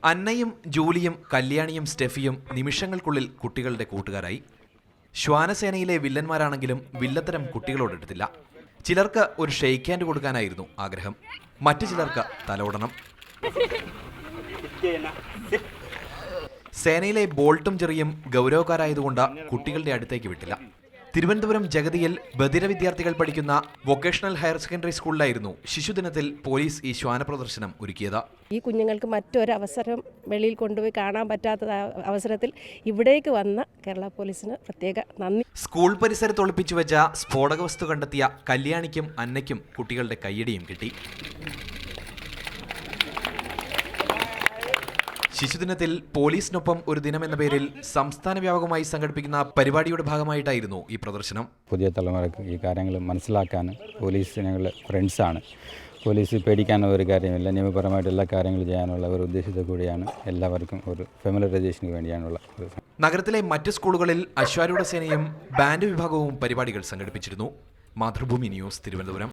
അന്നയും ജൂലിയും കല്യാണിയും സ്റ്റെഫിയും നിമിഷങ്ങൾക്കുള്ളിൽ കുട്ടികളുടെ കൂട്ടുകാരായി. ശ്വാനസേനയിലെ വില്ലന്മാരാണെങ്കിലും വില്ലത്തരം കുട്ടികളോടെടുത്തില്ല. ചിലർക്ക് ഒരു ഷെയ്ക്ക് ഹാൻഡ് കൊടുക്കാനായിരുന്നു ആഗ്രഹം, മറ്റു ചിലർക്ക് തലോടണം. സേനയിലെ ബോൾട്ടും ചെറിയും ഗൗരവക്കാരായതുകൊണ്ട് കുട്ടികളുടെ അടുത്തേക്ക് വിട്ടില്ല. തിരുവനന്തപുരം ജഗതിയിൽ ബധിര വിദ്യാർത്ഥികൾ പഠിക്കുന്ന വൊക്കേഷണൽ ഹയർ സെക്കൻഡറി സ്കൂളിലായിരുന്നു ശിശുദിനത്തിൽ പോലീസ് ഈ ശ്വാന പ്രദർശനം ഒരുക്കിയത്. ഈ കുഞ്ഞുങ്ങൾക്ക് മറ്റൊരവസരം വെളിയിൽ കൊണ്ടുപോയി കാണാൻ പറ്റാത്ത അവസരത്തിൽ ഇവിടേക്ക് വന്ന കേരള പോലീസിന് പ്രത്യേക നന്ദി. സ്കൂൾ പരിസരത്ത് ഒളിപ്പിച്ചു വെച്ച സ്ഫോടക വസ്തു കണ്ടെത്തിയ കല്യാണിക്കും അന്നയ്ക്കും കുട്ടികളുടെ കയ്യടിയും കിട്ടി. ശിശുദിനത്തിൽ പോലീസിനൊപ്പം ഒരു ദിനം എന്ന പേരിൽ സംസ്ഥാന വ്യാപകമായി സംഘടിപ്പിക്കുന്ന പരിപാടിയുടെ ഭാഗമായിട്ടായിരുന്നു ഈ പ്രദർശനം. പുതിയ തലമുറയ്ക്ക് ഈ കാര്യങ്ങൾ മനസ്സിലാക്കാനും പോലീസ് ഞങ്ങളുടെ ഫ്രണ്ട്സാണ്, പോലീസ് പേടിക്കാനുള്ള ഒരു കാര്യമില്ല, നിയമപരമായിട്ട് എല്ലാ കാര്യങ്ങളും ചെയ്യാനുള്ള ഒരു ഉദ്ദേശത്തെ കൂടിയാണ്. എല്ലാവർക്കും ഒരു ഫെമിലറൈസേഷന് വേണ്ടിയാണുള്ള. നഗരത്തിലെ മറ്റ് സ്കൂളുകളിൽ അശ്വാരൂഢ സേനയും ബാൻഡ് വിഭാഗവും പരിപാടികൾ സംഘടിപ്പിച്ചിരുന്നു. മാതൃഭൂമി ന്യൂസ്, തിരുവനന്തപുരം.